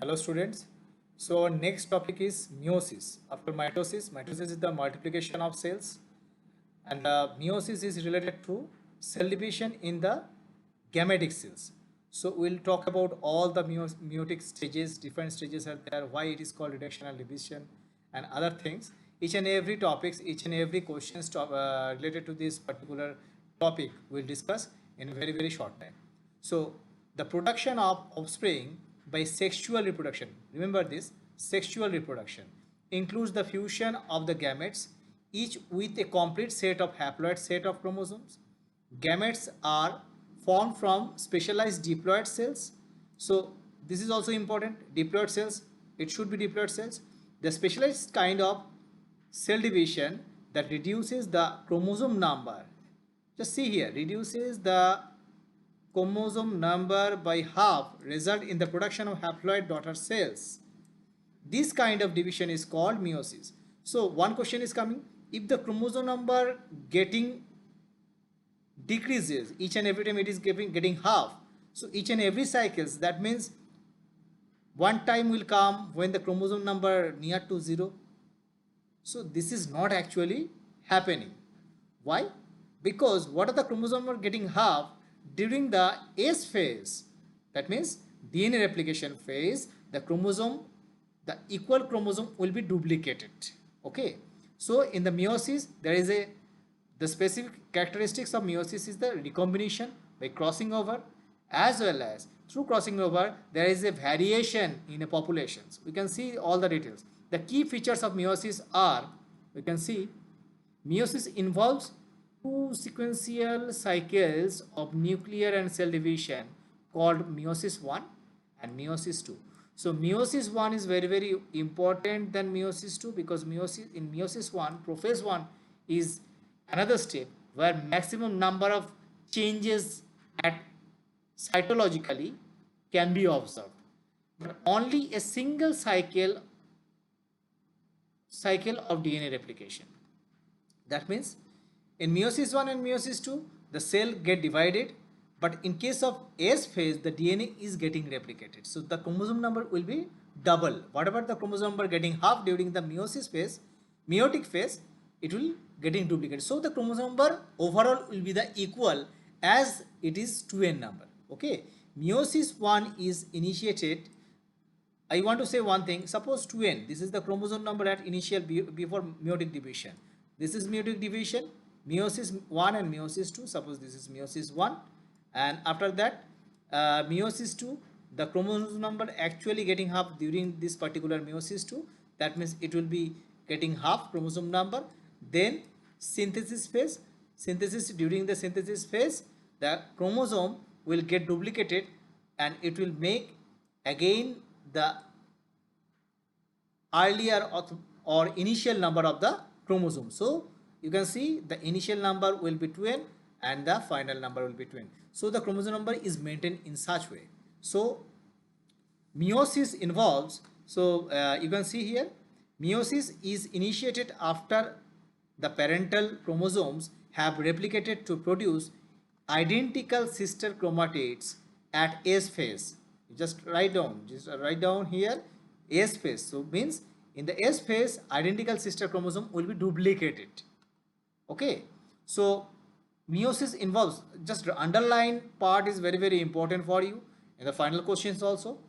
Hello students. So our next topic is meiosis. After mitosis, mitosis is the multiplication of cells, and meiosis is related to cell division in the gametic cells. So we'll talk about all the meiotic stages, different stages are there, why it is called reduction and division, and other things. Each and every topics, each and every questions related to this particular topic we'll discuss in a very short time. So the production of offspring by sexual reproduction, remember this, sexual reproduction includes the fusion of the gametes, each with a complete set of haploid set of chromosomes. Gametes are formed from specialized diploid cells. So this is also important, diploid cells, it should be diploid cells. The specialized kind of cell division that reduces the chromosome number, just see here, reduces the chromosome number by half result in the production of haploid daughter cells. This kind of division is called meiosis. So one question is coming, if the chromosome number getting decreases each and every time, it is getting half, so each and every cycles, that means one time will come when the chromosome number near to 0. So this is not actually happening. Why? Because what are the chromosomes are getting half during the S phase, that means DNA replication phase, the chromosome, the equal chromosome will be duplicated. Okay, so in the meiosis there is the specific characteristics of meiosis is the recombination by crossing over, as well as through crossing over there is a variation in a populations. We can see all the details. The key features of meiosis are, we can see, meiosis involves two sequential cycles of nuclear and cell division called meiosis 1 and meiosis 2. So meiosis 1 is very important than meiosis 2, because meiosis 1, prophase 1 is another step where maximum number of changes at cytologically can be observed, but only a single cycle of DNA replication. That means in meiosis 1 and meiosis 2 the cell get divided, but in case of S phase the DNA is getting replicated, so the chromosome number will be double. Whatever the chromosome number getting half during the meiosis phase, meiotic phase, it will getting duplicated, so the chromosome number overall will be the equal as it is 2n number. Okay, meiosis 1 is initiated, I want to say one thing, suppose 2n, this is the chromosome number at initial before meiotic division. This is meiotic division, meiosis 1 and meiosis 2, suppose this is meiosis 1, and after that meiosis 2, the chromosome number actually getting half during this particular meiosis 2, that means it will be getting half chromosome number. Then synthesis phase, during the synthesis phase the chromosome will get duplicated and it will make again the earlier or initial number of the chromosome. So you can see the initial number will be 2n and the final number will be 2n. So the chromosome number is maintained in such way. So meiosis involves, so you can see here, meiosis is initiated after the parental chromosomes have replicated to produce identical sister chromatids at S phase. Just write down here S phase. So means in the S phase identical sister chromosome will be duplicated. Okay, so meiosis involves, just underline part is very important for you in the final questions also.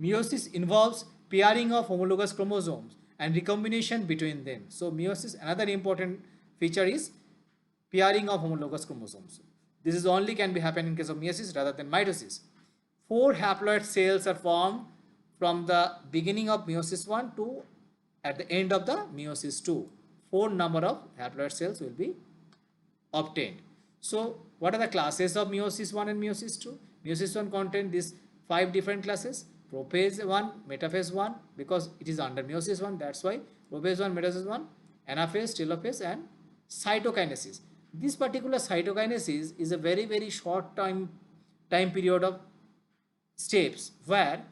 Meiosis involves pairing of homologous chromosomes and recombination between them. So meiosis, another important feature is pairing of homologous chromosomes. This is only can be happen in case of meiosis rather than mitosis. 4 haploid cells are formed from the beginning of meiosis 1 to at the end of the meiosis 2. 4 number of haploid cells will be obtained. So what are the classes of meiosis 1 and meiosis 2? Meiosis 1 contain these 5 different classes: prophase 1, metaphase 1, because it is under meiosis 1, that's why prophase 1, metaphase 1, anaphase, telophase, and cytokinesis. This particular cytokinesis is a very short time period of steps where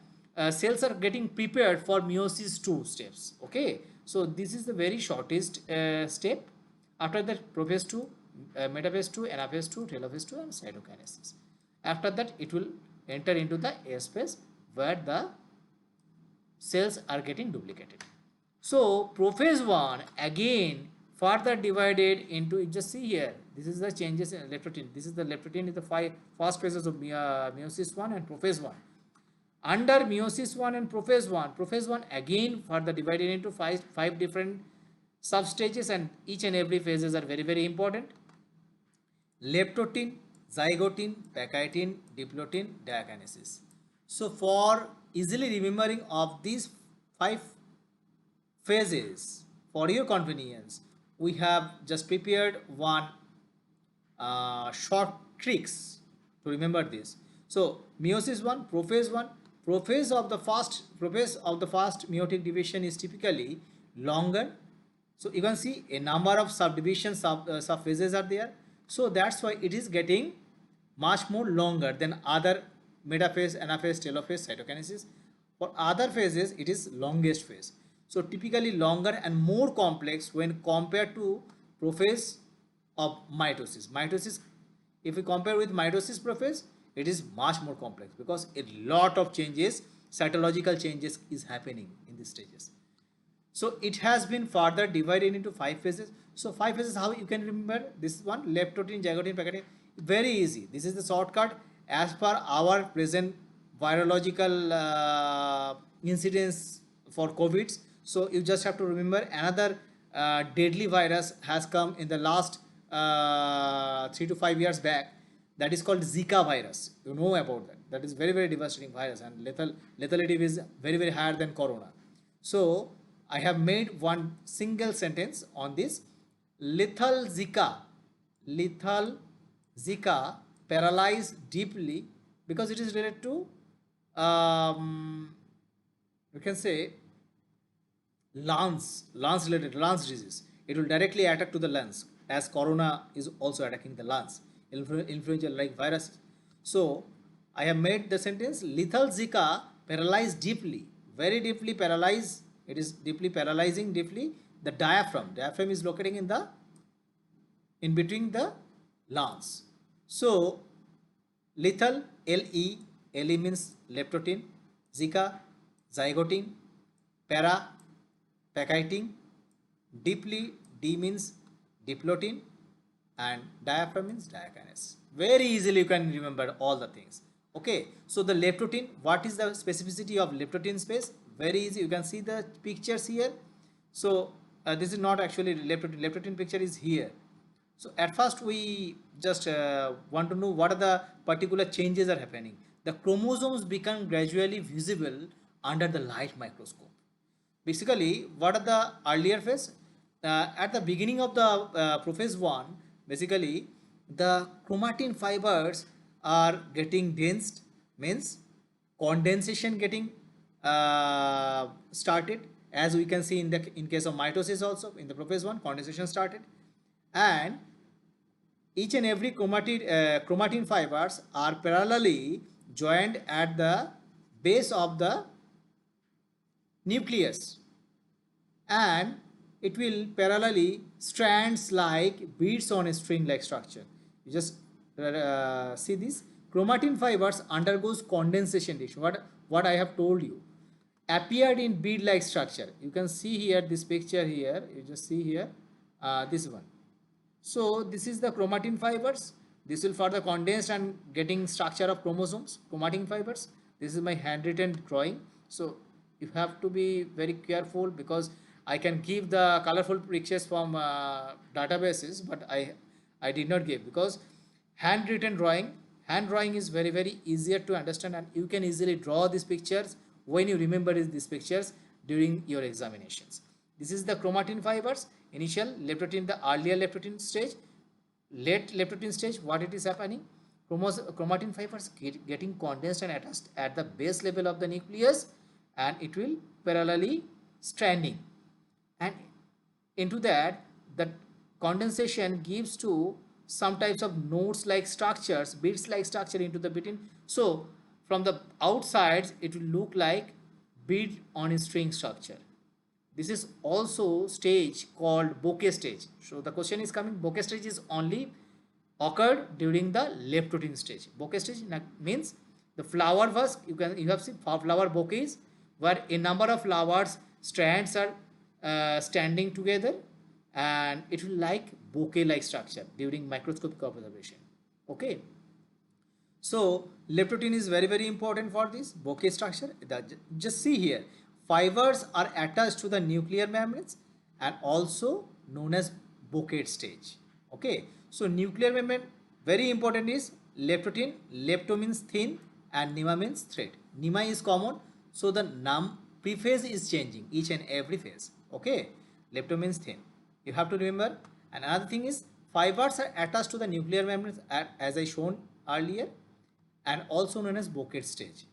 cells are getting prepared for meiosis 2 steps. Okay, so this is the very shortest step. After that, prophase 2, metaphase 2, anaphase 2, telophase 2, and cytokinesis. After that, it will enter into the S phase where the cells are getting duplicated. So prophase 1 again further divided into, you just see here, this is the changes in leptotin. This is the leptotin is the first phases of meiosis 1 and prophase 1. Under meiosis 1 and prophase 1 again further divided into five different substages, and each and every phases are very, very important. Leptotin, zygotin, packaging, diplotin, diakinesis. So for easily remembering of these 5 phases, for your convenience, we have just prepared one short tricks to remember this. So meiosis 1, prophase 1, prophase of the first meiotic division is typically longer. So you can see a number of subdivisions, subphases are there. So that's why it is getting much more longer than other metaphase, anaphase, telophase, cytokinesis. For other phases, it is longest phase. So typically longer and more complex when compared to prophase of mitosis. Mitosis, if we compare with mitosis prophase, it is much more complex because a lot of changes, cytological changes is happening in these stages. So it has been further divided into 5 phases. So 5 phases, how you can remember this one, leptotin, zygotin, packaging, very easy. This is the shortcut as per our present virological incidence for COVID. So you just have to remember another deadly virus has come in the last 3 to 5 years back. That is called Zika virus. You know about that. That is very, very devastating virus, and lethality is very, very higher than corona. So I have made one single sentence on this. Lethal Zika paralyze deeply, because it is related to you can say lungs disease. It will directly attack to the lungs, as corona is also attacking the lungs, influenza like virus. So I have made the sentence, lethal Zika paralyze deeply, very deeply paralyze. It is deeply paralyzing deeply the diaphragm. Diaphragm is locating in between the lungs. So lethal, Le means leptotin, Zika, zygotin, para, packaging, deeply, D means diplotin, and diaphragm means diakinase. Very easily you can remember all the things. Okay, so the leptotin, what is the specificity of leptotin space? Very easy, you can see the pictures here. So this is not actually leptotin picture is here. So at first we just want to know what are the particular changes are happening. The chromosomes become gradually visible under the light microscope. Basically, what are the earlier phase? At the beginning of the prophase 1, basically the chromatin fibers are getting dense, means condensation getting started, as we can see in case of mitosis also. In the prophase 1, condensation started, and each and every chromatin fibers are parallelly joined at the base of the nucleus, and it will parallelly strands like beads on a string like structure. You just see this chromatin fibers undergoes condensation reaction. What I have told you appeared in bead like structure. You can see here this picture here. You just see here this one. So this is the chromatin fibers. This will further condensed and getting structure of chromosomes, chromatin fibers. This is my handwritten drawing. So you have to be very careful, because I can give the colorful pictures from databases, but I did not give, because hand drawing is very, very easier to understand, and you can easily draw these pictures when you remember these pictures during your examinations. This is the chromatin fibers, initial leptotin, the earlier leptotin stage, late leptotin stage. What it is happening? Chromatin fibers getting condensed and attached at the base level of the nucleus, and it will parallelly stranding, and into that the condensation gives to some types of nodes like structures, beads like structure into the between. So from the outside it will look like bead on a string structure. This is also stage called bouquet stage. So the question is coming, bouquet stage is only occurred during the leptotin stage. Bouquet stage means the flower was, you have seen flower bouquets. where a number of flowers strands are standing together, and it will like bouquet like structure during microscopic observation. Okay, so leptotin is very important for this bouquet structure. Just see here, fibers are attached to the nuclear membranes and also known as bouquet stage. Okay, so nuclear membrane very important is leptotin. Lepto means thin and nima means thread. Nima is common, so the num prephase is changing each and every phase. Okay, lepto means thin. You have to remember. And another thing is fibers are attached to the nuclear membranes as I shown earlier, and also known as bouquet stage.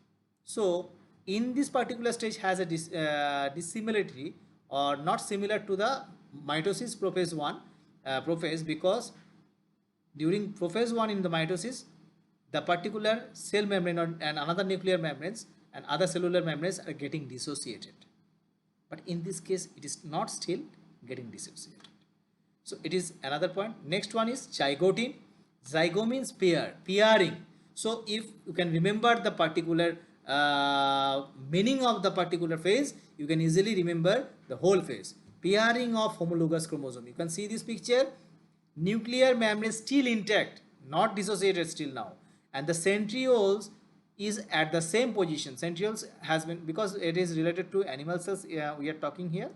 So in this particular stage has a dissimilarity or not similar to the mitosis prophase 1 prophase, because during prophase 1 in the mitosis, the particular cell membrane and another nuclear membranes and other cellular membranes are getting dissociated. But in this case, it is not still getting dissociated. So it is another point. Next one is zygotin. Zygo means pair, pairing. So if you can remember the particular meaning of the particular phase, you can easily remember the whole phase. Pairing of homologous chromosome. You can see this picture. Nuclear membrane still intact, not dissociated still now, and the centrioles is at the same position. Centrioles has been, because it is related to animal cells we are talking here,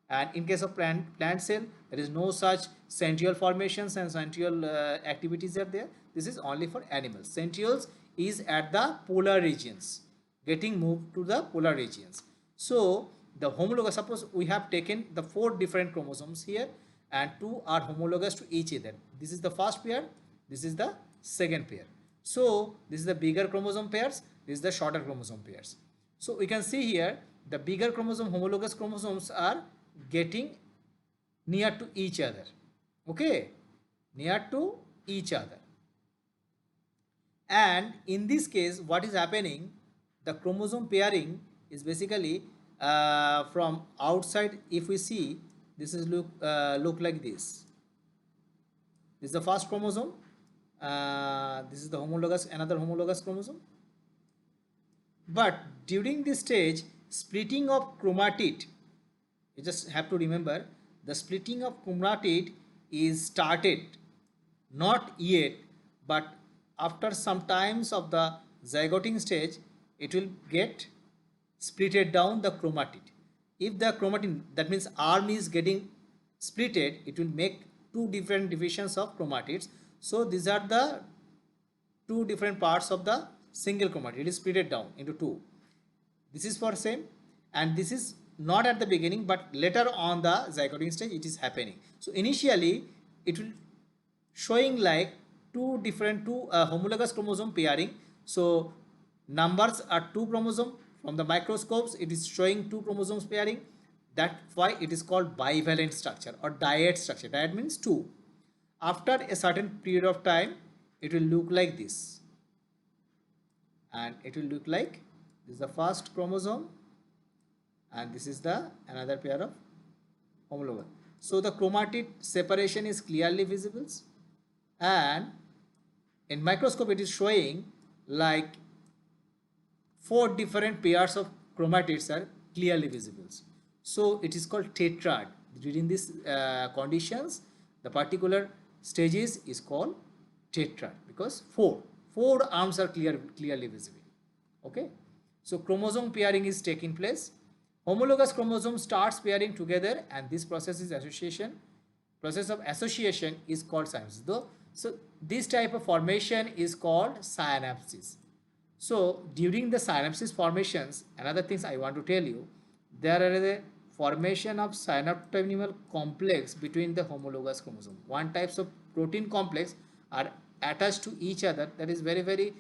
and in case of plant cell there is no such centriole formations and centriole activities are there. This is only for animals. Centrioles is at the polar regions, getting moved to the polar regions. So the homologous, suppose we have taken the 4 different chromosomes here and 2 are homologous to each other. This is the first pair, this is the second pair. So this is the bigger chromosome pairs, this is the shorter chromosome pairs. So we can see here the bigger chromosome, homologous chromosomes are getting near to each other. Okay, near to each other. And in this case, what is happening, the chromosome pairing is basically from outside. If we see, this is look like this. This is the first chromosome. This is the homologous, another homologous chromosome. But during this stage, splitting of chromatid, you just have to remember the splitting of chromatid is started, not yet, but after some times of the zygoting stage, it will get splitted down the chromatid. If the chromatin, that means arm is getting splitted, it will make 2 different divisions of chromatids. So these are the 2 different parts of the single chromatid. It is splitted down into 2. This is for same, and this is not at the beginning, but later on the zygoting stage it is happening. So initially it will showing like two homologous chromosome pairing. So numbers are 2 chromosome. From the microscopes it is showing 2 chromosomes pairing. That's why it is called bivalent structure or dyad structure. Dyad means 2. After a certain period of time, it will look like this, and it will look like this is the first chromosome, and this is the another pair of homologous. So the chromatid separation is clearly visible, and in microscope it is showing like 4 different pairs of chromatids are clearly visible. So it is called tetrad. During these conditions, the particular stages is called tetrad because 4 arms are clearly visible. Okay, so chromosome pairing is taking place. Homologous chromosome starts pairing together, and this process of association is called synapsis. So this type of formation is called synapsis. So during the synapsis formations, another things I want to tell you, there are the formation of synaptomimal complex between the homologous chromosome. One types of protein complex are attached to each other, that is very